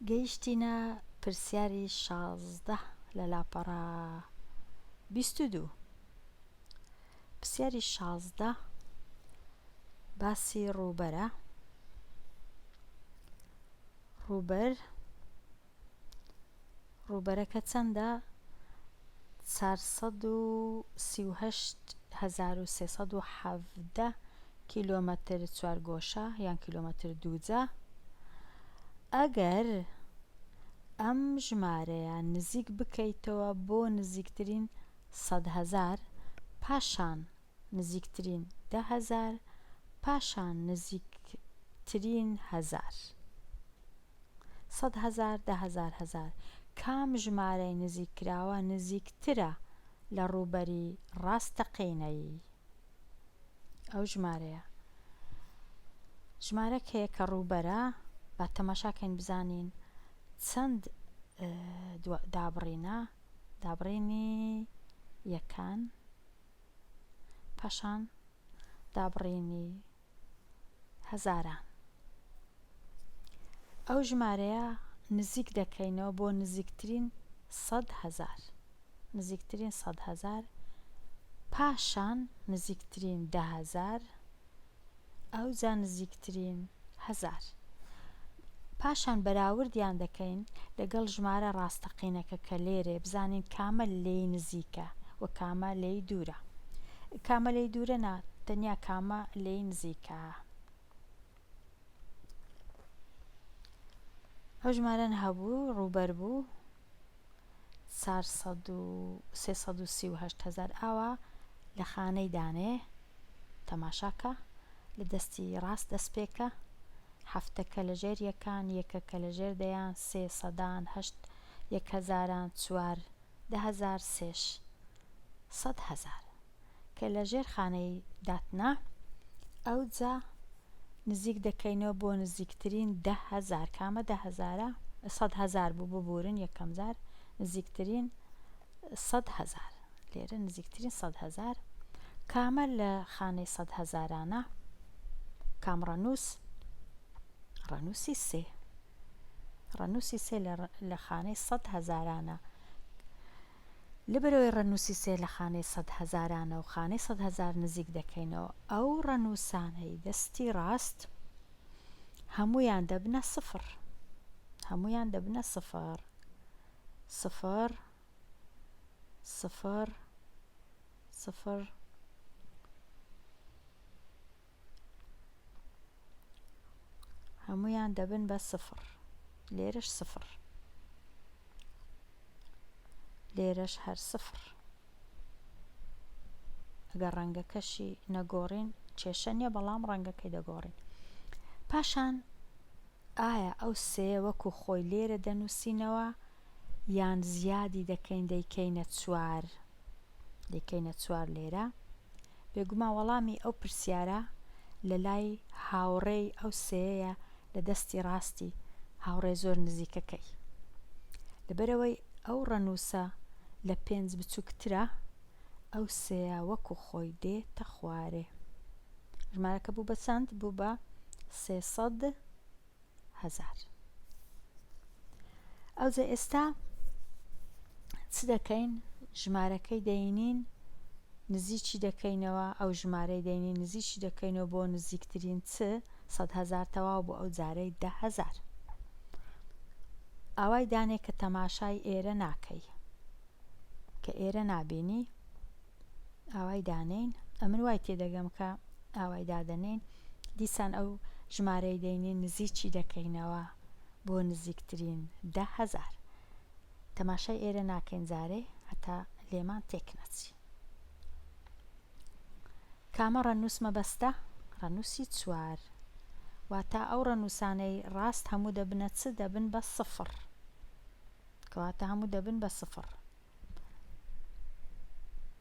گەیشتینە پرسیاری 16 لە لاپەڕە 22. پرسیاری 16 باسی ڕووبەرە. ڕووبەرەکە چەندە؟ 438,317 کیلۆمەتر چوارگۆشە یان کیلۆمەتر دووجە. ئەگەر ئەم ژمارەیە نزیک بکەیتەوە بۆ نزیکترین 100,000 پاشان نزیکترین 10,000 پاشان نزیکترین 1000. 100,000 10,000 1000 کام ژمارەی نزیککراوە نزیکترە لە ڕووبەری ڕاستەقینەی؟ ئەو ژمارەیە کە ڕووبەرە با تەماشاکەین بزانین چەند دابڕینە، دابڕینی یەکان، پاشان دابڕینی هەزاران. ئەو ژمارەیە نزیک دەکەینەوە بۆ نزیکترین 100,000. نزیکترین 100,000 پاشان نزیکترین 10,000 ئەوجا نزیکترین 1000. پاشان بەراوردیان دەکەین لەگەڵ ژمارە ڕاستەقینەکە کە لێرێ بزانین کامە لێی نزیکە و کامە لێی دوورە. کامە لێی دوورە نا، تەنیا کامە لێی نزیکە. ئەو ژمارەن هەبوو ڕووبەر بوو 338,000. ئاوا لە خانەی دانێ تەماشاکە، لە دەستی ڕاست دەستپێکە، هەفتەکە لەژێر یەکان، یەکەکە لەژێر دەیان، سێ سەدان، هەشت یەک هەزاران، چوار 10,000، سێش 100,000 کە لەژێر خانەی داتنا. ئەوجا نزیک دەکەینەوە بۆ نزیکترین 10,000. کامە 10,000؟ 100,000 بوو ببورن یەکەم جار، نزیکترین 100,000. لێرە نزیکترین 100,000 کامە لە خانەی 100,000 کام ڕەنووس؟ ڕەنووسی سێ. ڕەنووسی سێ لە خانەی 100,000. لەبەرەوەی ڕەنووسی سێ لە خانەی 100,000 و خانەی 100,000 نزیک دەکەینەوە، ئەو ڕەنووسانەی دەستی ڕاست هەموویان دەبنە سفر. هەموویان دەبنە سفر. سفر سفر سفر هەموویان دەبن بە سفر. لێرەش سفر، لێرەش هەر سفر. ئەگەر ڕەنگەکەشی نەگۆڕین کێشە نییە، بەڵام ڕەنگەکەی دەگۆڕین. پاشان ئایا ئەو سێ وەکو خۆی لێرە دەنووسینەوە یان زیادی دەکەین دەیکەینە 4؟ دەیکەینە 4 لێرە. بێگومان وەڵامی ئەو پرسیارە لە لای هاوڕێی ئەو سێیە لە دەستی ڕاستی هاوڕێ زۆر نزیکەکەی. لەبەرەوەی ئەو ڕەنووسە لە 5 بچووکترە، ئەو سێیە وەکو خۆی دێتە خوارێ. ژمارەکە بوو بە چەند؟ بوو بە 300,000. ئەوجا ئێستا چ دەکەین؟ ژمارەکەی دەینین نزیکی دەکەینەوە، ئەو ژمارەی دەینین نزیکی دەکەینەوە بۆ نزیکترین 100,000 تەواو بۆ ئەو جارەی 10,000. ئاوای دانێ کە تەماشای ئێرە ناکەی، کە ئێرە نابینی، ئاوای دانین. ئەمن وای تێدەگەم کە ئاوای دادەنین دیسان ئەو ژمارەی دەینین نزیکی دەکەینەوە بۆ نزیکترین 10,000. تەماشای ئێرە ناکەین جارێ هەتا لێمان تێک نەچی. کامە ڕەنووس مەبەستە؟ ڕەنووسی 4. واتە ئەو ڕەنووسانەی ڕاست هەموو دەبنە چ؟ دەبن بە سفر. کەواتە هەموو دەبن بە سفر.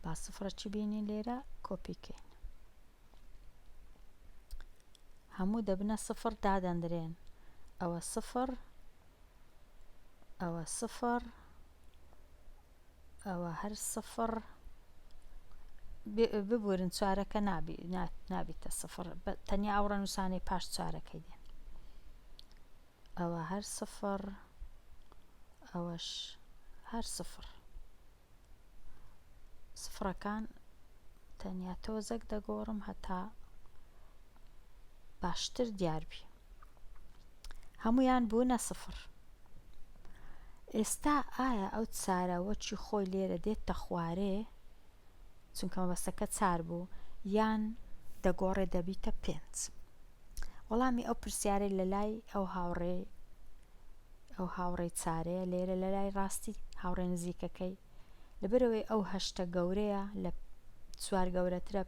با سفرە چی بینین لێرە؟ کۆپیکەین. هەموو دەبنە سفر، دادەندرێن. ئەوە سفر، ئەوە سفر، ئەوە هەر سفر. ببورن 4ەکە نابیتە سفر، تەنیا ئەو ڕەنووسانەی پاش 4ەکەی دێن. ئەوە هەر سفر، ئەوەش هەر سفر. سفرەکان تەنیا تۆزێک دەگۆڕم هەتا باشتر دیاربی. هەمویان بوونە سفر. ئێستا ئایا ئەو چارە وەکی خۆی لێرە دێتە خوارێ چونکە مەبەستەکە چار بوو یان دەگۆڕێ دەبیتە 5؟ وەڵامی ئەو پرسیارەی لە لای ئەو هاوڕێی چارەیە لێرە لە لای ڕاستی هاوڕێ نزیکەکەی لەبەرەوەی ئەو 8 گەورەیە لە 4 گەورەترە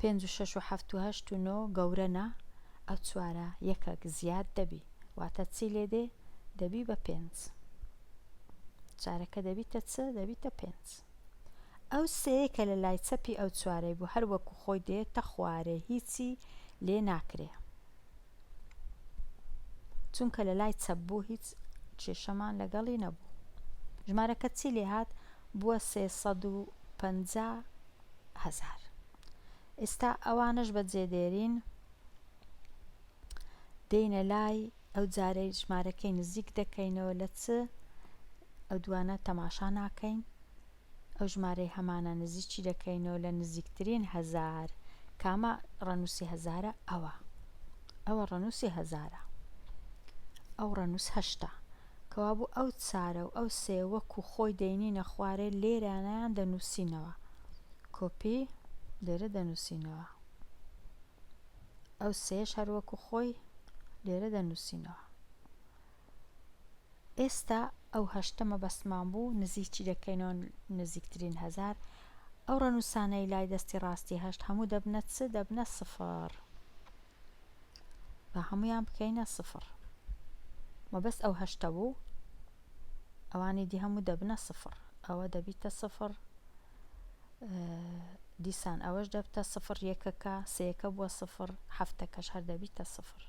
5 و 6 و 7 و 8 و 9 گەورەنە ئەو 4ە یەکێک زیاد دەبی واتە چی لێ دێ دەبی بە 5. چارەکە دەبیتە چ دەبیتە 5. ئەو سەیە کە لە لای چەپی ئەو 4ەی بوو هەر وەکو خۆی دێتە خوارێ هیچی لێ ناکرێ چونکە لە لای چەپ بوو هیچ کێشەمان لەگەڵی نەبوو. ژمارەکە چی لێ هات بووە 350,000. ئێستا ئەوانش بەجێدێرین دێینە لای ئەو جارەی ژمارەکەی نزیک دەکەینەوە لە چ ئەو دوانە تەماشا ناکەین ئەو ژمارەی هەمانە نزیکی دەکەینەوە لە نزیکترین 1000. کامە ڕەنووسی 1000ە ئەوە ڕەنووسی 1000ە ئەو ڕەنووس 8 کەوا بوو ئەو چارە و ئەو سێ وەکو خۆی دەینینە خوارێ لێرانیان دەنووسینەوە کۆپی لێرە دەنووسینەوە ئەو سێش هەر وەکو خۆی لێرە دەنووسینەوە. ئێستا ئەو 8 مەبەستمان بوو نزیکی دەکەینەوە نزیکترین 1000. ئەو ڕەنووسانەی لای دەستی ڕاستی 8 هەموو دەبنە چ دەبنە سفر. بە هەمویان بکەینە سفر. مەبەست ئەو 8 بوو ئەوانی دی هەموو دەبنە سفر. ئەوە دەبیتە سفر دیسان ئەوەش دەبتە سفر یەکەکە سێیەکە بووە سفر 7ەکەش هەر دەبیتە سفر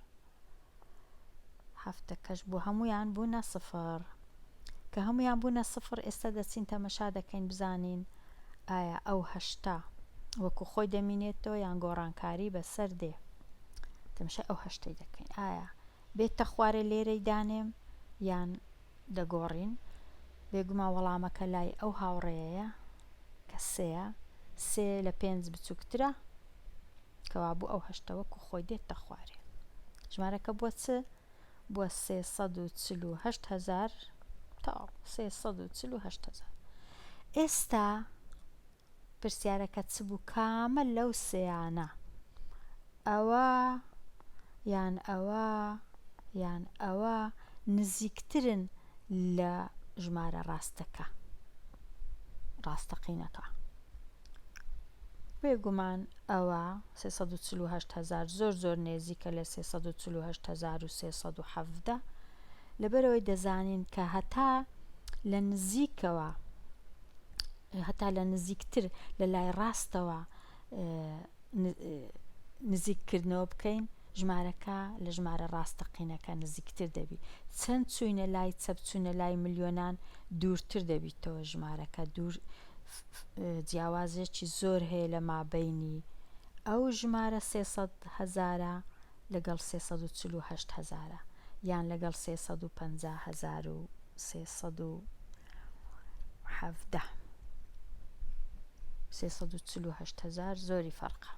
7ەکەش بوو هەمویان بوونە سفر. کە هەمویان بوونە سفر ئێستا دەچین تەمەشا دەکەین بزانین ئایا ئەو 8 وەکو خۆی دەمینێتەوە یان گۆڕانکاری بەسەر دێ. تەمەشای ئەو 8 دەکەین ئایا بێتە خوارێ لێرەی دانێم یان دەگۆڕین. بێگومان وەڵامەکە لای ئەو هاوڕێیە کە سێیە 3 لە 5 بچووکترە کەوا بوو ئەو 8 وەکو خۆی دێتە خوارێ. ژمارەکە بووە چ بووە 348,000 تا 348,000. ئێستا پرسیارەکە چ بوو کامە لەو سێیانە ئەوە یان ئەوە یان ئەوە نزیکترن لە ژمارە ڕاستەکە ڕاستەقینەکە. بێگومان ئەوە 348,000 زۆر نێزیکە لە 348,317 لەبەرەوەی دەزانین کە هەتا لە نزیکەوە هەتا لە نزیکتر لە لای ڕاستەوە نزیککردنەوە بکەین ژمارەکە لە ژمارە ڕاستەقینەکە نزیکتر دەبی. چەند چوینە لای چەپ چوونە لای ملیۆنان دوورتر دەبیتەوە ژمارەکە دوور جیاوازێکی زۆر هەیە لە مابەینی ئەو ژمارە 300,000 لەگەڵ 348,000 یان لەگەڵ 350,317 348,000 زۆری فەرقە.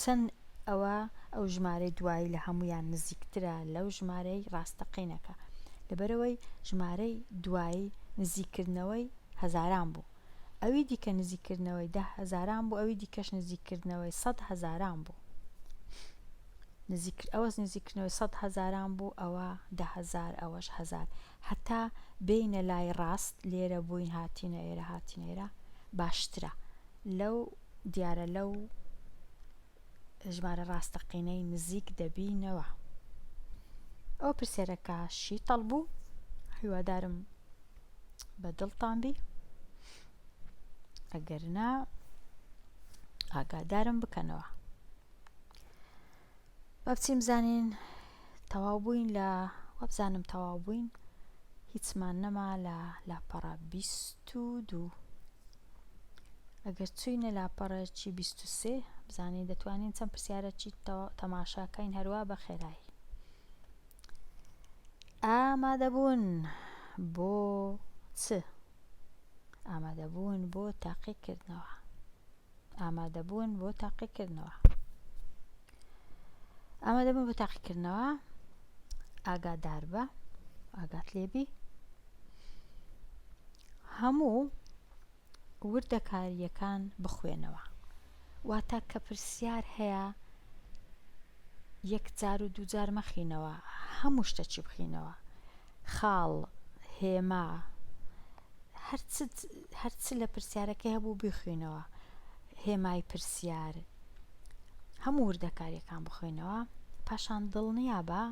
چەند ئەو ژمارەی دوایی لە هەمویان نزیکترە لەو ژمارەی ڕاستەقینەکە لەبەرەوەی ژمارەی دوایی نزیکردنەوەی هەزاران بوو ئەوی دیکە نزیکردنەوەی 10,000 بوو ئەوی دیکەش نزیکردنەوەی 100,000 بوو. ئەوەش نزیکردنەوەی 100,000 بوو ئەوە 10,000 ئەوەش 1000 هەتا بینە لای ڕاست لێرە بووین هاتینە ئێرە هاتینێرە باشترە لەو دیارە لەو ژمارە ڕاستەقینەی نزیک دەبینەوە. ئەو پرسیارەکە شیتەڵ بوو هیوادارم بە دڵتان بی ئەگەرنا ئاگادارم بکەنەوە. با بچین بزانین تەواو بووین لە وەبزانم تەواو بووین هیچمان نەما لە لاپەڕە 22. ئەگەر چوینە لاپەڕێکی 23 بزانین دەتوانین چەند پرسیارەکی تەماشاکەین هەروە بە خێرایی. ئامادەبوون بۆ چ؟ ئامادەبوون بۆ تاقیکردنەوە. ئامادەبوون بۆ تاقیکردنەوە. ئامادەبوون بۆ تاقیکردنەوە. ئاگادار بە، ئاگات لێبی. هەموو وردەکاریەکان بخوێنەوە. واتە کە پرسیار هەیە یەک جار و دوو جار مەخینەوە، هەموو شتێکی بخینەوە. خاڵ، هێما، هەرچ لە پرسیارەکەی هەبوو بخوێنەوە. هێمای پرسیار، هەموو وردەکاریەکان بخوێنەوە. پاشان دڵنیا بە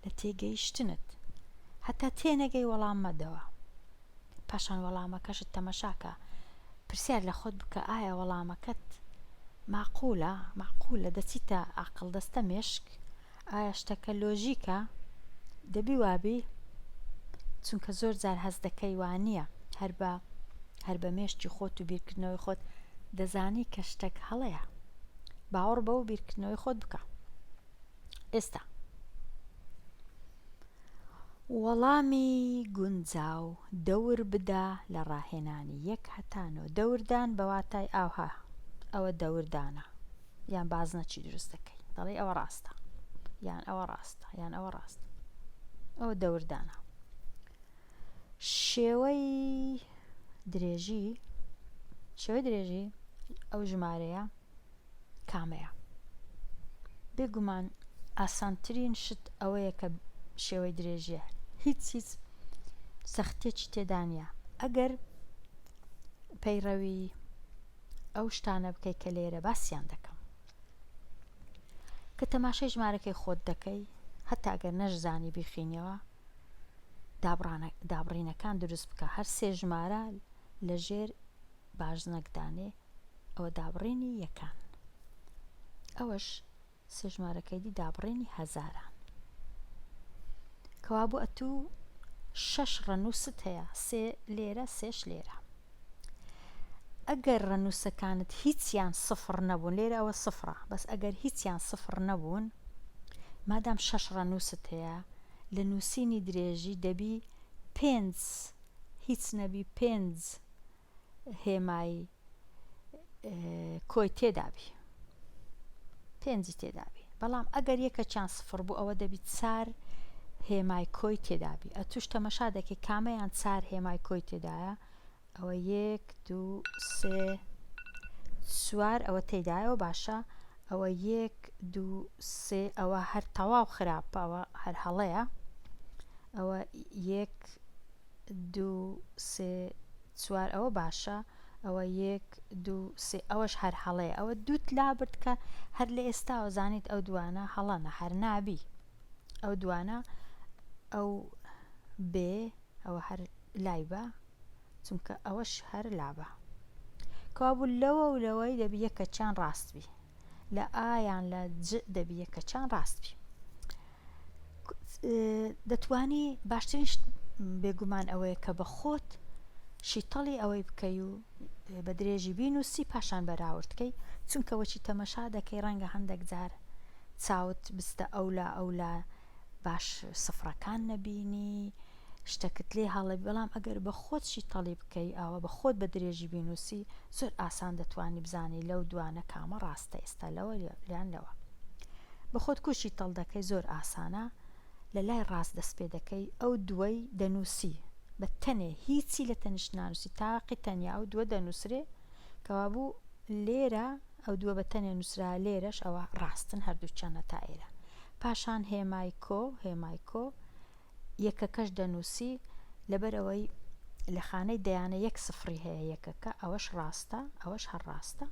لە تێگەیشتنت، هەتا تێنەگەی وەڵام مەدەوە. پاشان وەڵامەکەشت تەمەشاکە، پرسیار لە خۆت بکە ئایا وەڵامەکەت معقولە دەچیتە عەقڵ دەستە مێشک، ئایا شتەکە لۆژیکە، دەبی وابی، چونکە زۆر جار هەست دەکەی وانییە هەر بە مێشکی خۆت و بیرکردنەوەی خۆت دەزانی کە شتێک هەڵەیە. باوەڕ بەو بیرکردنەوەی خۆت بکە. ئێستا وەڵامی گونجاو دەور بدە لە ڕاهێنانی 1 هەتا 9. دەوردان بە واتای ئاوها، ئەوە دەوردانە، یان بازنەچی دروست دەکەی، دەڵێ ئەوە ڕاستە، یان ئەوە ڕاستە، یان ئەوە ڕاستە. ئەوە دەوردانە. شێوەی درێژی ئەو ژمارەیە کامەیە؟ بێگومان ئاسانترین شت ئەوەیە کە شێوەی درێژیە، هیچ سەختێکی تێدا نیە. ئەگەر پەیڕەوی ئەو شتانە بکەی کە لێرە باسییان دەکەم، کە تەماشای ژمارەکەی خۆت دەکەی، هەتا ئەگەر نەشزانی بیخینەوە، دابڕینەکان دروست بکە. هەر 3 ژمارە لە ژێر باشنەکدانێ، ئەوە دابڕینی یەکان. ئەوەش 3 ژمارەکەی دی دابڕینی هەزاران. کەوابوو ئەتوو 6 ڕەنووست هەیە، 3 لێرە 3ش لێرە. ئەگەر ڕەنووسەکانت هیچیان سفر نەبوون، لێرە ئەوە سفرە، بەس ئەگەر هیچیان سفر نەبوون، مادام 6 ڕەنووست هەیە، لە نووسینی درێژی دەبی 5 هیچ نەبی 5 هێمای کۆی تێدابی، 5 تێدابی. بەڵام ئەگەر یەکەچیان سفر بوو، ئەوە دەبی 4 هێمای کۆی تێدابی. ئەتوش تەمەشا دەکەی کامەیان 4 هێمای کۆی تێدایە. ئەوە 1 2 3 4 ئەوە تێدایەوە، باشە. ئەوە 1 2 3 ئەوە هەر تەواو خراپە، ئەوە هەر هەڵەیە. ئەوە 1 2 3 4 ئەوە باشە. ئەوە 1 2 3 ئەوەش هەر هەڵەیە. ئەوە دووت لابرد کە هەر لە ئێستاوە زانیت ئەو دوانە هەڵەنە، هەر نابی. ئەو دوانە ئەو بێ ئەوە هەر لای بە، چونکە ئەوەش هەر لابە. کەوابوو لەوە و لەوەی دەبی یەکەچیان ڕاست بی، لە ئایان لە ج دەبی یەکەچیان ڕاست بی. دەتوانی باشترین شت بێگومان ئەوەیە کە بە خۆت شیتەڵی ئەوەی بکەی و بە درێژی بینووسی، پاشان بەراوردکەی، چونکە وەچی تەمەشا دەکەی ڕەنگە هەندێک جار چاوت بستە ئەولا باش سفرەکان نەبینی، شتەکت لێ هەڵێ. بەڵام ئەگەر بە خۆت شیتەڵی بکەی، ئەوە بە خۆت بە درێژی بینووسی، زۆر ئاسان دەتوانی بزانی لەو دوانە کامە ڕاستە، ئێستا لەوە لیان لەوە. بە خۆت کوشی تەڵ دەکەی، زۆر ئاسانە، لە لای ڕاست دەست پێ دەکەی، ئەو دووەی دەنووسی بە تەنێ، هیچی لە تەنیش نانووسی، تاقی تەنیا ئەو دووە دەنووسرێ. کەوابوو لێرە ئەو دووە بە تەنێ نووسرا، لێرەش ئەوە ڕاستن، هەردووچیانە تا ئێرە. پاشان هێمای کۆ یەکەکەش دەنووسی، لەبەرەوەی لە خانەی دەیانە 1 سفری هەیە، یەکەکە ئەوەش ڕاستە، ئەوەش هەر ڕاستە.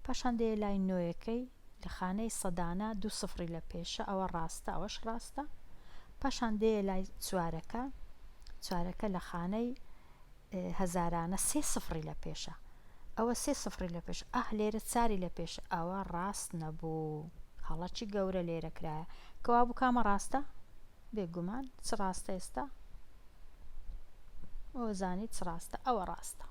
پاشان دێ لای نۆیەکەی، لە خانەی سەدانە 2 سفری لە پێشە، ئەوە ڕاستە، ئەوەش ڕاستە. پاشان دێ لای چوارەکە لە خانەی هەزارانە 3 سفری لە پێشە، ئەوە 3 سفری لە پێش، لێرە 4 لە پێشە، ئەوە ڕاست نەبوو، هەڵەکی گەورە لێرە کرایە. کەوابوو کامە ڕاستە؟ بێگومان چ ڕاستە ئێستا؟ ئەوە زانیت چ ڕاستە، ئەوە ڕاستە.